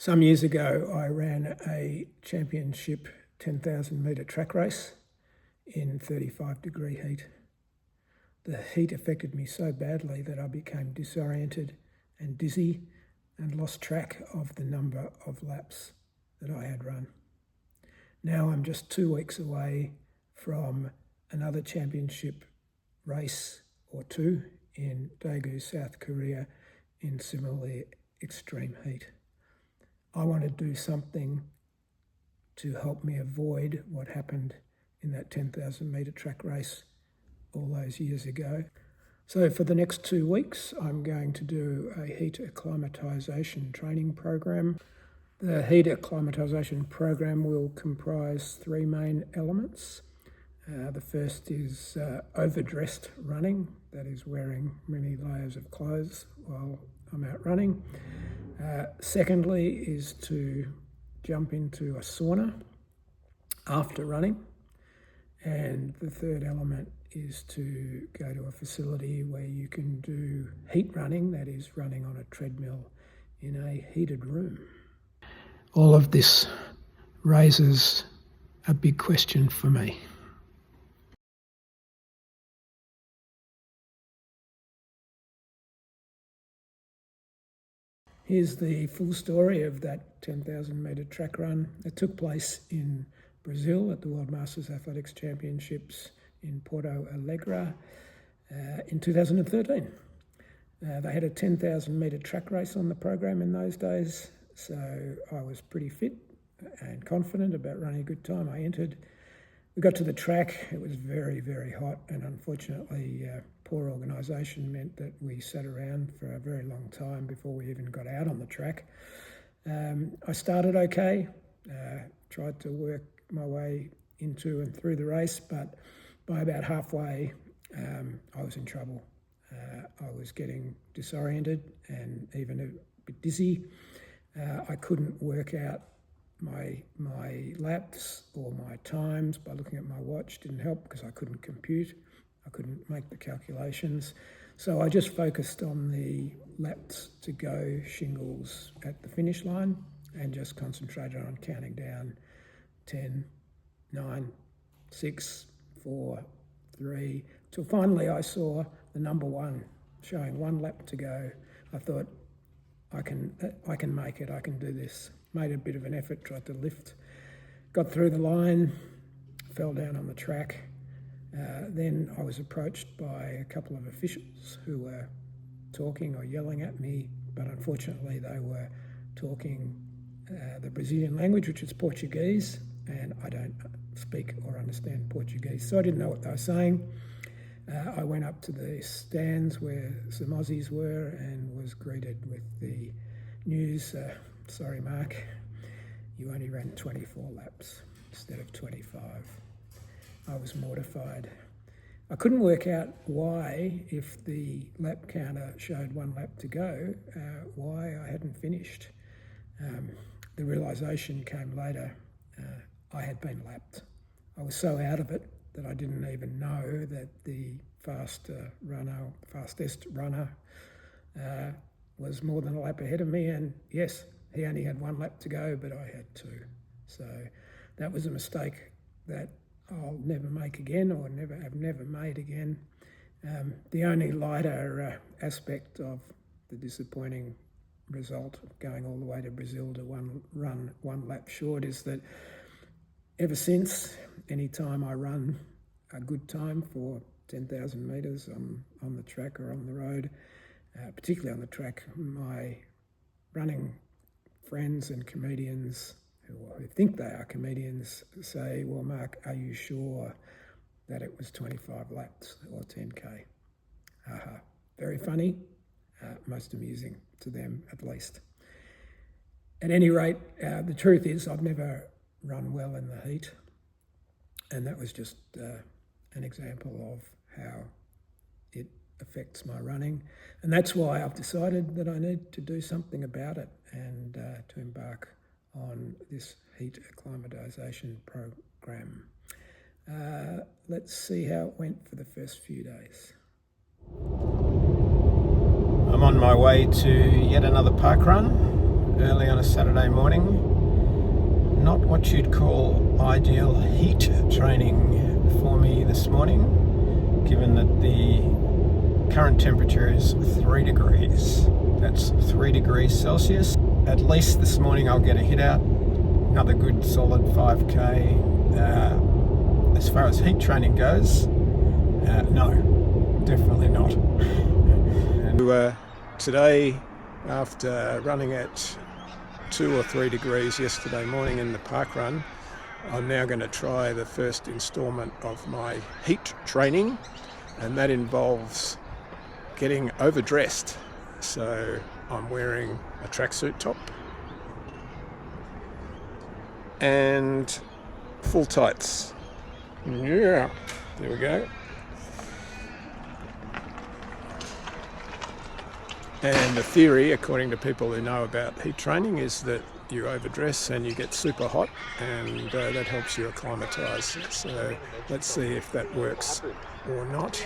Some years ago, I ran a championship 10,000 metre track race in 35-degree heat. The heat affected me so badly that I became disoriented and dizzy and lost track of the number of laps that I had run. Now I'm just 2 weeks away from another championship race or two in Daegu, South Korea, in similarly extreme heat. I want to do something to help me avoid what happened in that 10,000 metre track race all those years ago. So for the next 2 weeks, I'm going to do a heat acclimatisation training program. The heat acclimatisation program will comprise 3 main elements. The first is overdressed running, that is wearing many layers of clothes while I'm out running. Secondly is to jump into a sauna after running. And the third element is to go to a facility where you can do heat running, that is running on a treadmill in a heated room. All of this raises a big question for me. Here's the full story of that 10,000 metre track run. It took place in Brazil at the World Masters Athletics Championships in Porto Alegre in 2013. They had a 10,000 metre track race on the program in those days, so I was pretty fit and confident about running a good time. I entered. We got to the track. It was very, very hot, and unfortunately poor organisation meant that we sat around for a very long time before we even got out on the track. I started okay, tried to work my way into and through the race, but by about halfway I was in trouble. I was getting disoriented and even a bit dizzy. I couldn't work out my laps or my times by looking at my watch. Didn't help because I couldn't compute. I couldn't make the calculations. So I just focused on the laps to go shingles at the finish line and just concentrated on counting down 10, 9, 6, 4, 3, till finally I saw the number 1 showing 1 lap to go. I thought, I can make it, I can do this. Made a bit of an effort, tried to lift, got through the line, fell down on the track. Then I was approached by a couple of officials who were talking or yelling at me, but unfortunately they were talking the Brazilian language, which is Portuguese, and I don't speak or understand Portuguese, so I didn't know what they were saying. I went up to the stands where some Aussies were and was greeted with the news, sorry Mark, you only ran 24 laps instead of 25. I was mortified. I couldn't work out why, if the lap counter showed 1 lap to go, why I hadn't finished. The realisation came later. I had been lapped. I was so out of it that I didn't even know that the fastest runner was more than a lap ahead of me, and yes, he only had 1 lap to go, but I had 2. So that was a mistake that I'll never make again, or have never made again. The only lighter aspect of the disappointing result of going all the way to Brazil to run 1 lap short is that ever since, any time I run a good time for 10,000 metres on the track or on the road, particularly on the track, my running friends and comedians who think they are comedians say, well, Mark, are you sure that it was 25 laps or 10K? Very funny, most amusing to them at least. At any rate, the truth is I've never run well in the heat, and that was just an example of how it affects my running, and that's why I've decided that I need to do something about it and to embark on this heat acclimatisation program. Let's see how it went for the first few days. I'm on my way to yet another park run early on a Saturday morning. Not what you'd call ideal heat training for me this morning, given that the current temperature is 3 degrees. That's 3 degrees Celsius. At least this morning I'll get a hit out, another good solid 5k. As far as heat training goes, no, definitely not. And today, after running at 2 or 3 degrees yesterday morning in the park run, I'm now going to try the first instalment of my heat training, and that involves getting overdressed. So I'm wearing a tracksuit top and full tights. Yeah, there we go. And the theory, according to people who know about heat training, is that you overdress and you get super hot, and that helps you acclimatise. So let's see if that works or not.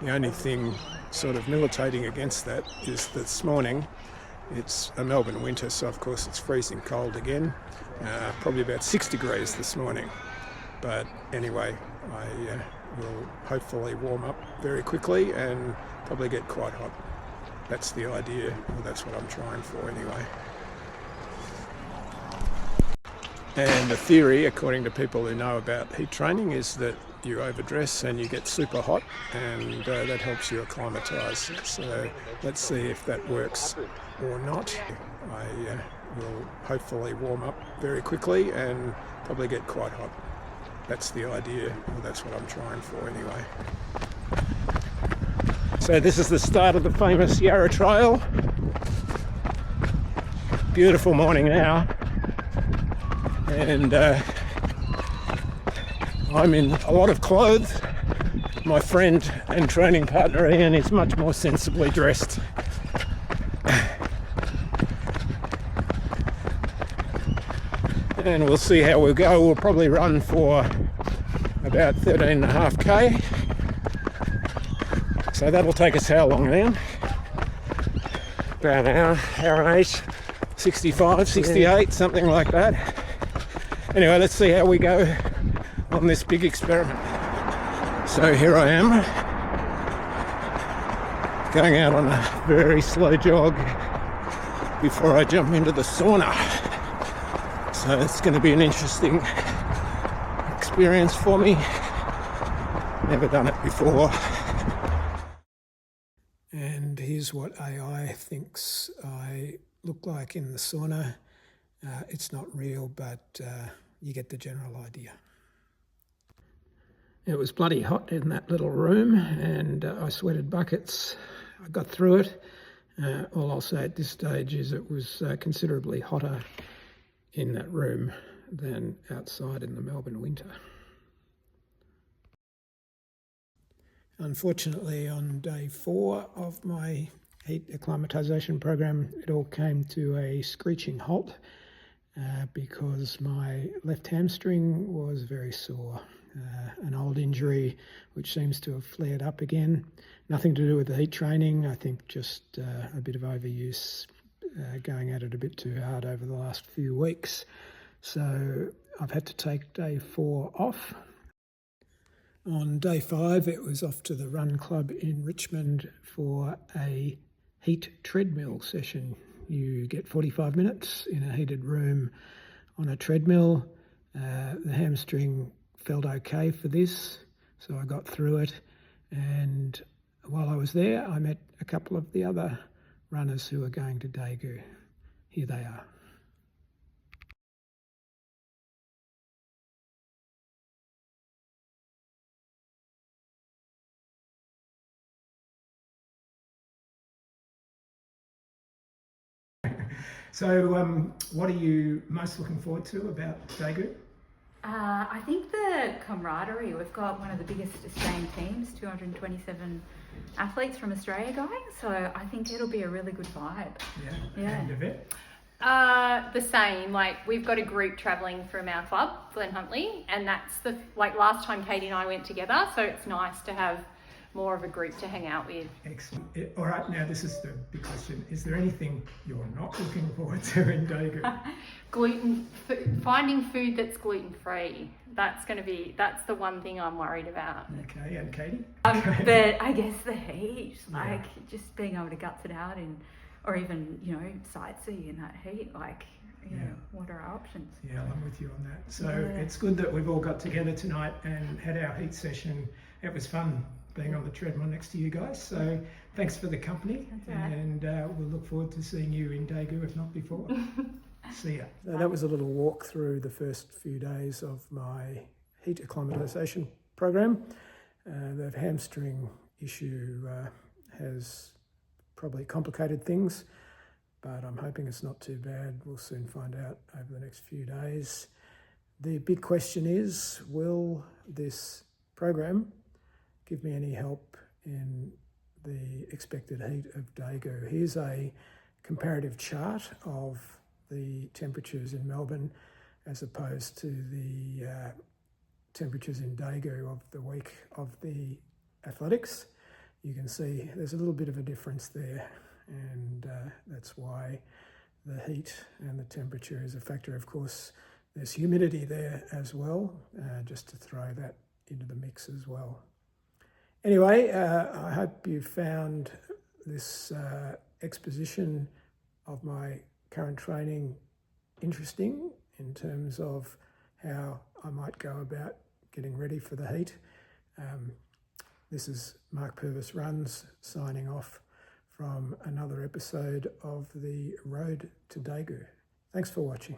The only thing sort of militating against that is that this morning it's a Melbourne winter, so of course it's freezing cold again, probably about 6 degrees this morning. But anyway, I will hopefully warm up very quickly and probably get quite hot. That's the idea, or that's what I'm trying for anyway. And the theory, according to people who know about heat training, is that you overdress and you get super hot, and that helps you acclimatise. So let's see if that works or not. I will hopefully warm up very quickly and probably get quite hot. That's the idea, or that's what I'm trying for anyway. So this is the start of the famous Yarra Trail. Beautiful morning now, and I'm in a lot of clothes. My friend and training partner Ian is much more sensibly dressed. And we'll see how we go. We'll probably run for about 13.5k. So that'll take us how long then? About an hour and 8, 65, 68, something like that. Anyway, let's see how we go on this big experiment. So here I am, going out on a very slow jog before I jump into the sauna. So it's going to be an interesting experience for me. Never done it before. And here's what AI thinks I look like in the sauna. It's not real, but you get the general idea. It was bloody hot in that little room, and I sweated buckets. I got through it. All I'll say at this stage is it was considerably hotter in that room than outside in the Melbourne winter. Unfortunately, on day 4 of my heat acclimatisation program, it all came to a screeching halt because my left hamstring was very sore. An old injury which seems to have flared up again. Nothing to do with the heat training, I think just a bit of overuse, going at it a bit too hard over the last few weeks. So I've had to take day 4 off. On day 5, it was off to the run club in Richmond for a heat treadmill session. You get 45 minutes in a heated room on a treadmill. The hamstring felt okay for this, so I got through it. And while I was there, I met a couple of the other runners who are going to Daegu. Here they are. So what are you most looking forward to about Daegu? I think the camaraderie. We've got one of the biggest Australian teams, 227 athletes from Australia going, so I think it'll be a really good vibe. Yeah. And Yvette? The same. Like, we've got a group travelling from our club, Glen Huntly, and that's last time Katie and I went together, so it's nice to have more of a group to hang out with. Excellent. All right, now this is the big question. Is there anything you're not looking forward to in Daegu? Finding food that's gluten-free. That's the one thing I'm worried about. Okay, and Katie? But I guess the heat, like Yeah. just being able to guts it out or even, you know, sightsee in that heat, like, you know, what are our options? Yeah, I'm with you on that. So Yeah. it's good that we've all got together tonight and had our heat session. It was fun being on the treadmill next to you guys. So thanks for the company. That's all right. And we'll look forward to seeing you in Daegu, if not before. See ya. So that was a little walk through the first few days of my heat acclimatisation program. The hamstring issue has probably complicated things, but I'm hoping it's not too bad. We'll soon find out over the next few days. The big question is, will this program give me any help in the expected heat of Daegu? Here's a comparative chart of the temperatures in Melbourne as opposed to the temperatures in Daegu of the week of the athletics. You can see there's a little bit of a difference there, and that's why the heat and the temperature is a factor. Of course, there's humidity there as well, just to throw that into the mix as well. Anyway, I hope you found this exposition of my current training interesting in terms of how I might go about getting ready for the heat. This is Mark Purvis Runs signing off from another episode of the Road to Daegu. Thanks for watching.